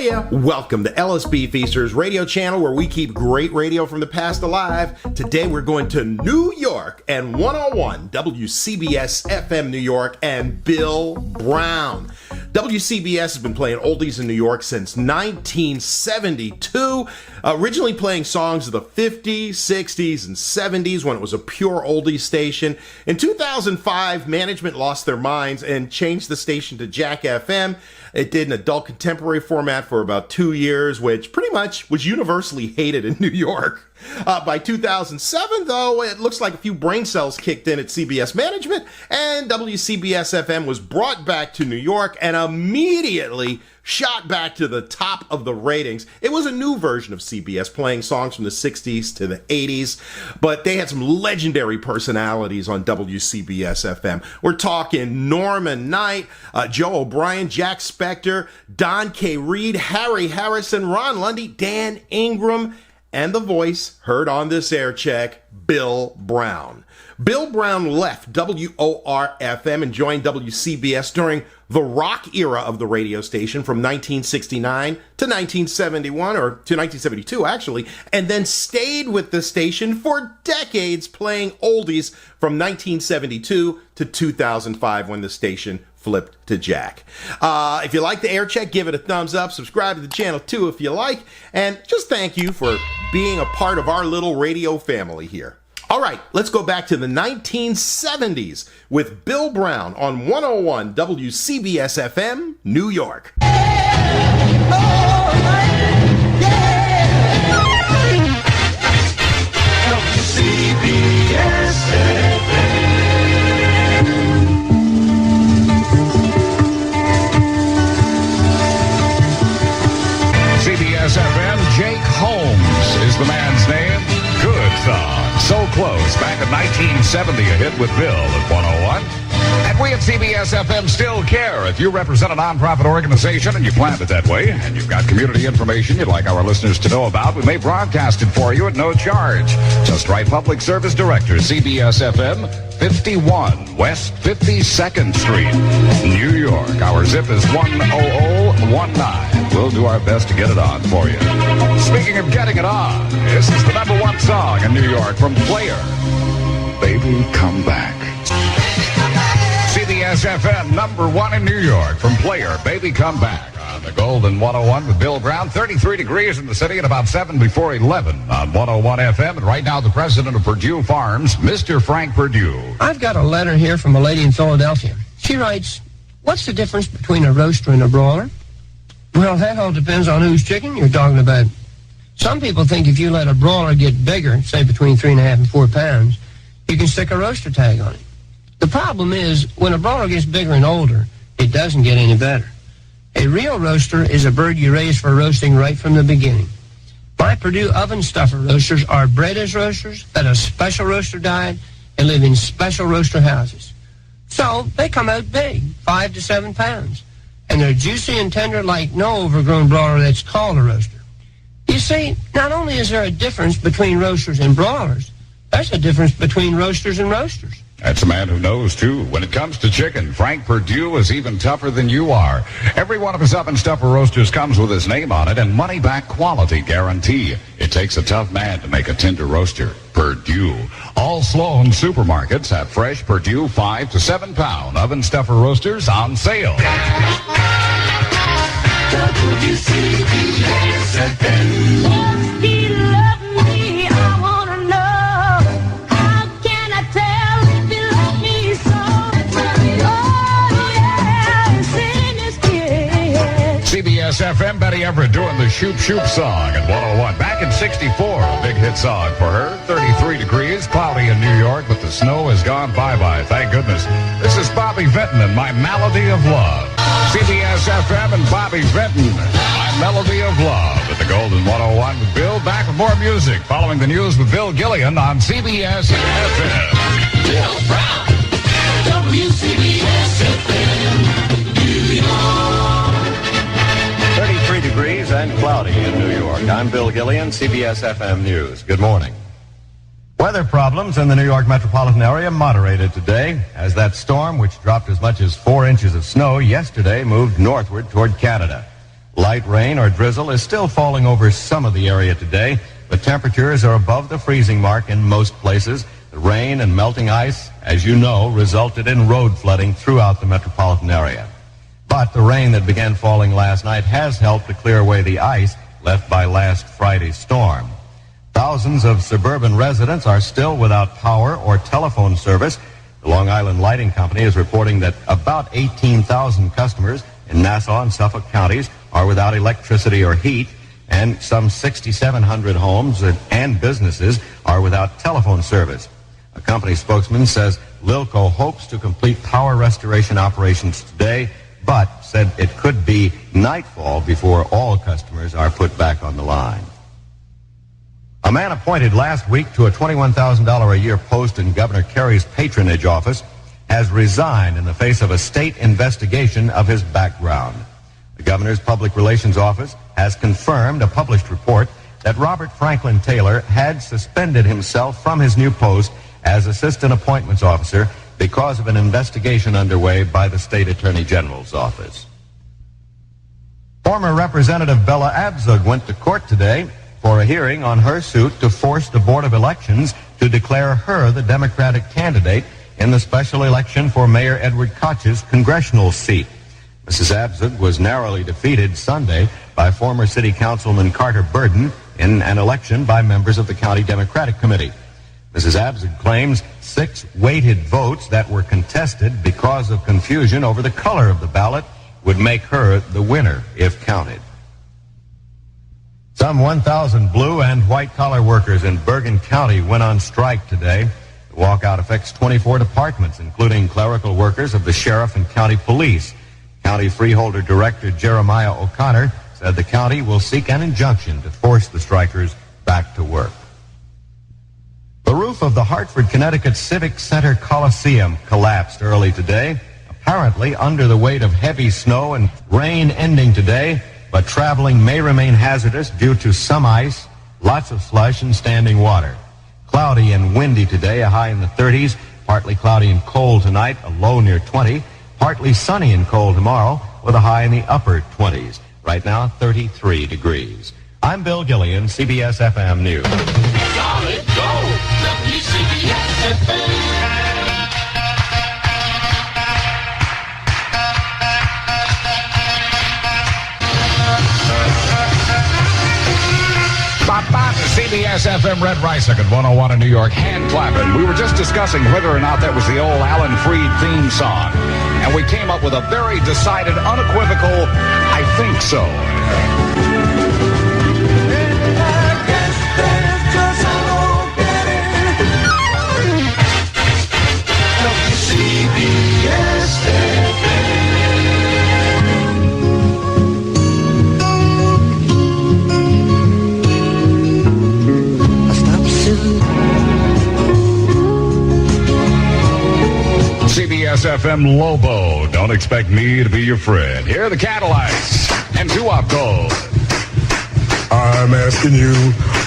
Hiya! Welcome to LSB Feasters radio channel, where we keep great radio from the past alive. Today we're going to New York and 101 WCBS-FM New York and Bill Brown. WCBS has been playing oldies in New York since 1972, originally playing songs of the 50s, 60s, and 70s when it was a pure oldies station. In 2005, management lost their minds and changed the station to Jack FM. It did an adult contemporary format for about 2 years, which pretty much was universally hated in New York. By 2007, though, it looks like a few brain cells kicked in at CBS management, and WCBS-FM was brought back to New York and immediately shot back to the top of the ratings. It was a new version of CBS, playing songs from the 60s to the 80s, but they had some legendary personalities on WCBS-FM. We're talking Norman Knight, Joe O'Brien, Jack Spector, Don K. Reed, Harry Harrison, Ron Lundy, Dan Ingram, and the voice heard on this air check, Bill Brown. Bill Brown left WOR-FM and joined WCBS during the rock era of the radio station from 1969 to 1971, or to 1972 actually, and then stayed with the station for decades playing oldies from 1972 to 2005 when the station flipped to Jack. If you like the air check, give it a thumbs up. Subscribe to the channel too if you like. And just thank you for being a part of our little radio family here. All right, let's go back to the 1970s with Bill Brown on 101 WCBS-FM, New York. CBS-FM, Jake Holmes is the man's name. Good song. So Close, back in 1970, a hit with Bill at 101. And we at CBS-FM still care. If you represent a nonprofit organization and you planned it that way, and you've got community information you'd like our listeners to know about, we may broadcast it for you at no charge. Just write Public Service Director, CBS-FM, 51 West 52nd Street, New York. Our zip is 10019. We'll do our best to get it on for you. Speaking of getting it on, this is the #1 song in New York from Player, Baby Come Back. CBS-FM, #1 in New York from Player, Baby Come Back. On the Golden 101 with Bill Brown, 33 degrees in the city at about 7 before 11 on 101 FM. And right now, the president of Purdue Farms, Mr. Frank Purdue. I've got a letter here from a lady in Philadelphia. She writes, what's the difference between a roaster and a broiler? Well, that all depends on whose chicken you're talking about. Some people think if you let a broiler get bigger, say between 3.5 and 4 pounds, you can stick a roaster tag on it. The problem is, when a broiler gets bigger and older, it doesn't get any better. A real roaster is a bird you raise for roasting right from the beginning. My Purdue oven stuffer roasters are bred as roasters, fed a special roaster diet, and live in special roaster houses. So they come out big, 5 to 7 pounds. And they're juicy and tender like no overgrown broiler that's called a roaster. You see, not only is there a difference between roasters and broilers, there's a difference between roasters and roasters. That's a man who knows, too. When it comes to chicken, Frank Purdue is even tougher than you are. Every one of his oven stuffer roasters comes with his name on it and money-back quality guarantee. It takes a tough man to make a tender roaster. Purdue. All Sloan supermarkets have fresh Purdue 5 to 7 pound oven stuffer roasters on sale. CBS-FM, Betty Everett doing the Shoop Shoop song at 101. Back in 64, a big hit song for her. 33 degrees, cloudy in New York, but the snow has gone bye-bye, thank goodness. This is Bobby Vinton and My Melody of Love. CBS-FM and Bobby Vinton, My Melody of Love at the Golden 101 with Bill. Back with more music following the news with Bill Gillian on CBS-FM. Bill Brown, WCBS-FM, New York. 33 degrees and cloudy in New York. I'm Bill Gillian, CBS-FM News. Good morning. Weather problems in the New York metropolitan area moderated today as that storm, which dropped as much as 4 inches of snow yesterday, moved northward toward Canada. Light rain or drizzle is still falling over some of the area today, but temperatures are above the freezing mark in most places. The rain and melting ice, as you know, resulted in road flooding throughout the metropolitan area. But the rain that began falling last night has helped to clear away the ice left by last Friday's storm. Thousands of suburban residents are still without power or telephone service. The Long Island Lighting Company is reporting that about 18,000 customers in Nassau and Suffolk counties are without electricity or heat, and some 6,700 homes and businesses are without telephone service. A company spokesman says Lilco hopes to complete power restoration operations today, but said it could be nightfall before all customers are put back on the line. A man appointed last week to a $21,000 a year post in Governor Kerry's patronage office has resigned in the face of a state investigation of his background. The governor's public relations office has confirmed a published report that Robert Franklin Taylor had suspended himself from his new post as assistant appointments officer because of an investigation underway by the state attorney general's office. Former Representative Bella Abzug went to court today for a hearing on her suit to force the Board of Elections to declare her the Democratic candidate in the special election for Mayor Edward Koch's congressional seat. Mrs. Abzug was narrowly defeated Sunday by former City Councilman Carter Burden in an election by members of the County Democratic Committee. Mrs. Abzug claims 6 weighted votes that were contested because of confusion over the color of the ballot would make her the winner if counted. Some 1,000 blue and white-collar workers in Bergen County went on strike today. The walkout affects 24 departments, including clerical workers of the sheriff and county police. County Freeholder Director Jeremiah O'Connor said the county will seek an injunction to force the strikers back to work. The roof of the Hartford, Connecticut Civic Center Coliseum collapsed early today, apparently under the weight of heavy snow and rain ending today, but traveling may remain hazardous due to some ice, lots of slush, and standing water. Cloudy and windy today, a high in the 30s, partly cloudy and cold tonight, a low near 20, partly sunny and cold tomorrow with a high in the upper 20s. Right now, 33 degrees. I'm Bill Gillian, CBS-FM News. Solid gold. WCBS-FM. CBS-FM Red Rice at 101 in New York, hand clapping. We were just discussing whether or not that was the old Alan Freed theme song. And we came up with a very decided, unequivocal, I think so. CBS-FM Lobo, don't expect me to be your friend. Here are the Cadillacs and doo-wop gold. I'm asking you,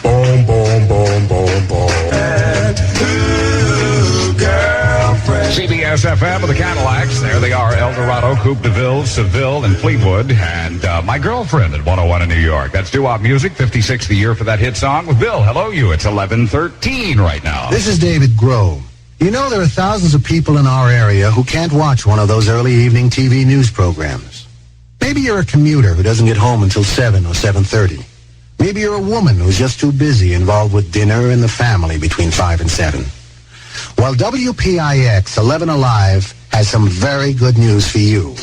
boom, boom, boom, boom, boom. And who, girlfriend? CBS-FM with the Cadillacs. There they are, El Dorado, Coupe de Ville, Seville, and Fleetwood. And my girlfriend at 101 in New York. That's doo-wop music, 56th the year for that hit song with Bill. Hello, you. It's 11:13 right now. This is David Grove. You know, there are thousands of people in our area who can't watch one of those early evening TV news programs. Maybe you're a commuter who doesn't get home until 7 or 7:30. Maybe you're a woman who's just too busy involved with dinner and the family between 5 and 7. Well, WPIX 11 Alive has some very good news for you.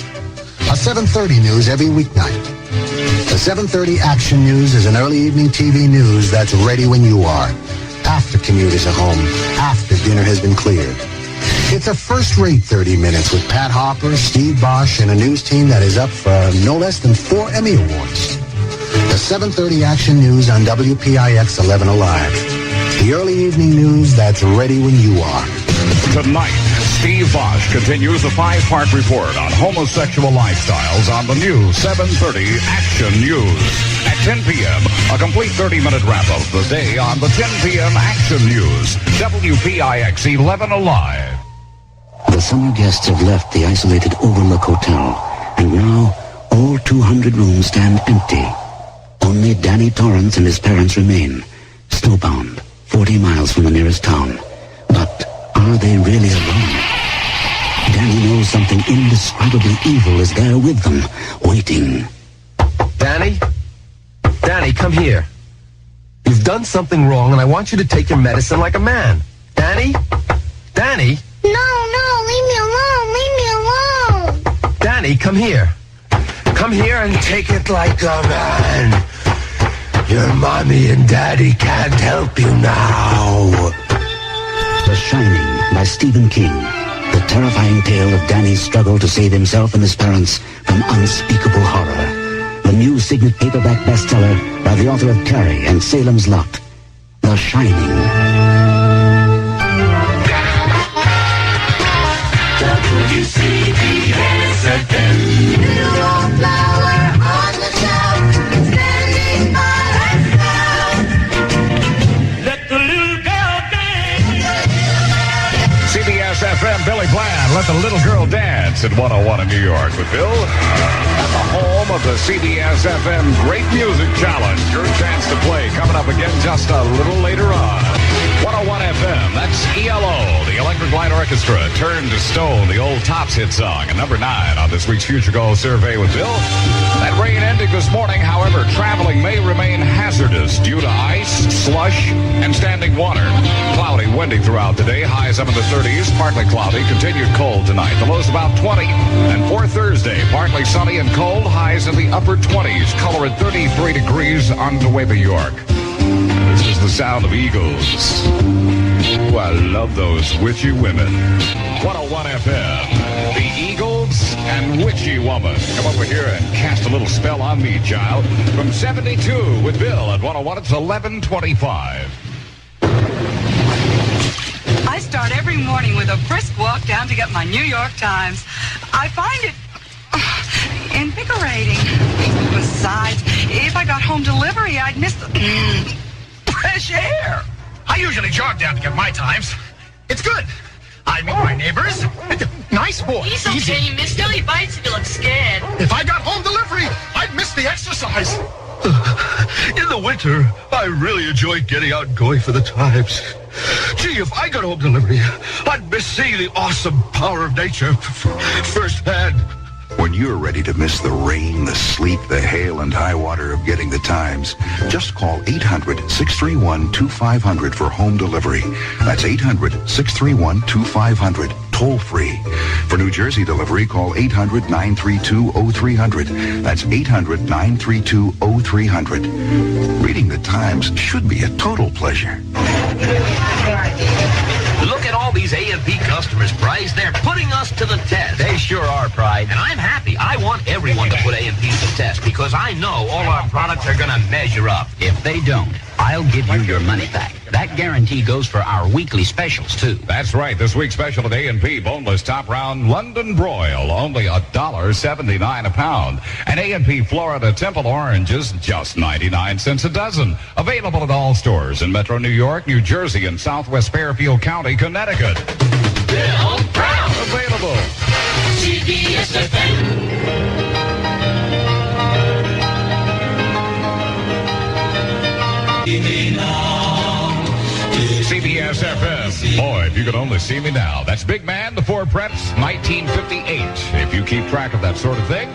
A 7:30 news every weeknight. The 7:30 Action News is an early evening TV news that's ready when you are. After commuters are home, after dinner has been cleared. It's a first-rate 30 minutes with Pat Harper, Steve Bosch, and a news team that is up for no less than 4 Emmy Awards. The 7:30 Action News on WPIX 11 Alive. The early evening news that's ready when you are. Tonight, Steve Bosch continues the 5-part report on homosexual lifestyles on the new 7:30 Action News. At 10 p.m., a complete 30-minute wrap-up of the day on the 10 p.m. Action News. WPIX 11 Alive. The summer guests have left the isolated Overlook Hotel, and now All 200 rooms stand empty. Only Danny Torrance and his parents remain, snowbound, 40 miles from the nearest town. But are they really alone? Danny knows something indescribably evil is there with them, waiting. Danny? Danny, come here. You've done something wrong, and I want you to take your medicine like a man. Danny? Danny? No, leave me alone. Danny, come here. Come here and take it like a man. Your mommy and daddy can't help you now. The Shining by Stephen King. The terrifying tale of Danny's struggle to save himself and his parents from unspeakable horror. The new Signet paperback bestseller by the author of Carrie and Salem's Lot. The Shining. WCBS-FM. Little flower on the shelf, standing by herself. Let the little girl dance. CBS-FM, Billy Bland, Let the Little Girl Dance at 101 in New York with Bill. At the home of the CBS-FM Great Music Challenge. Your chance to play coming up again just a little later on. 101 FM, that's ELO, the Electric Light Orchestra, Turn to Stone, the old Tops hit song, and number 9 on this week's Future Goal Survey with Bill. That rain ending this morning, however, traveling may remain hazardous due to ice, slush, and standing water. Cloudy, windy throughout the day, highs up in the 30s, partly cloudy, continued cold tonight. The low's about 20. And for Thursday, partly sunny and cold, highs in the upper 20s, color at 33 degrees on Nueva York. This is the sound of eagles. Ooh, I love those witchy women. 101 FM, the Eagles and Witchy Woman. Come over here and cast a little spell on me, child. From 72 with Bill at 101, it's 11:25. I start every morning with a brisk walk down to get my New York Times. I find it invigorating. Besides, if I got home delivery, I'd miss the fresh air. I usually jog down to get my Times. It's good. I meet my neighbors. Nice boy. He's okay. You missed all your bites if you look scared. If I got home delivery, I'd miss the exercise. In the winter, I really enjoy getting out and going for the Times. Gee, if I got home delivery, I'd miss seeing the awesome power of nature firsthand. When you're ready to miss the rain, the sleet, the hail, and high water of getting the Times, just call 800-631-2500 for home delivery. That's 800-631-2500, toll free. For New Jersey delivery, call 800-932-0300. That's 800-932-0300. Reading the Times should be a total pleasure. Look at all these A&P customers, Bryce. They're putting us to the test. They sure are, Pride. And I'm happy. I want everyone to put A&P to the test because I know all our products are going to measure up. If they don't, I'll give you your money back. That guarantee goes for our weekly specials, too. That's right. This week's special at A&P, boneless top round London broil, only $1.79 a pound. And A&P Florida Temple oranges, just 99 cents a dozen. Available at all stores in Metro New York, New Jersey, and Southwest Fairfield County, Connecticut. Bill Brown. Available. CBS-FM. CBS-FM. Boy, if you could only see me now. That's Big Man, the Four Preps, 1958. If you keep track of that sort of thing.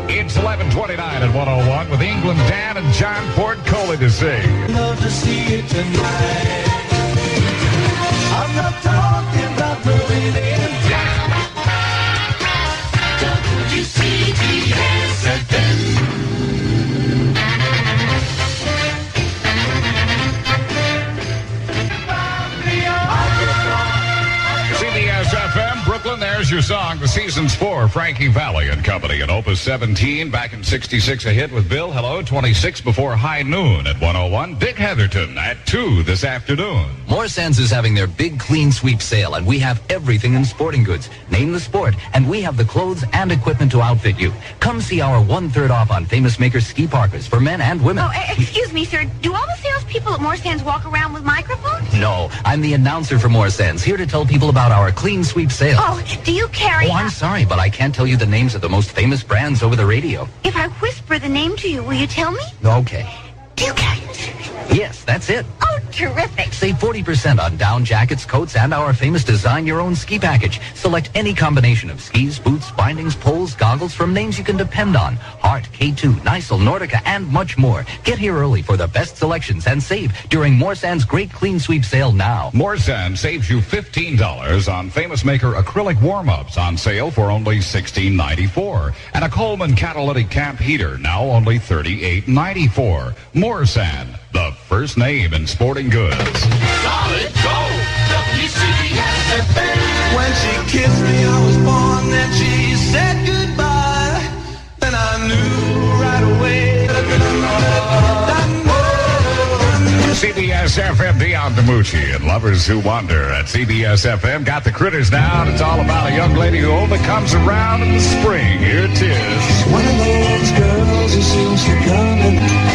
It's 11:29 at 101 with England Dan and John Ford Coley to sing. Love to see it tonight. I'm not talking about moving in town. WCBS-FM. CBS-FM, Brooklyn, there's your song. The season's for Frankie Valli and Company. And Opus 17, back in 66, a hit with Bill. Hello, 26 before high noon at 101. Dick Heatherton at 2 this afternoon. More Sense is having their big clean sweep sale, and we have everything in sporting goods. Name the sport, and we have the clothes and equipment to outfit you. Come see our 1/3 off on Famous Maker's ski parkas for men and women. Oh, excuse me, sir. Do all the salespeople at More Sands walk around with microphones? No, I'm the announcer for More Sense, here to tell people about our clean sweep sale. Oh, do you you carry? Oh, I'm sorry, but I can't tell you the names of the most famous brands over the radio. If I whisper the name to you, will you tell me? Okay. Do you carry? Yes, that's it. Oh, terrific. Save 40% on down jackets, coats, and our famous Design Your Own ski package. Select any combination of skis, boots, bindings, poles, goggles from names you can depend on. Hart, K2, Nisel, Nordica, and much more. Get here early for the best selections and save during Morsand's Great Clean Sweep Sale now. Morsand saves you $15 on Famous Maker acrylic warm-ups on sale for only $16.94. And a Coleman catalytic camp heater now only $38.94. Morsand, the first name in sporting goods. Solid gold, WCBS-FM. When she kissed me, I was born, then she said goodbye. Then I knew right away. CBS-FM, Dion DiMucci and Lovers Who Wander at CBS-FM. Got the critters down. It's all about a young lady who only comes around in the spring. Here it is. One of those girls who seems to come and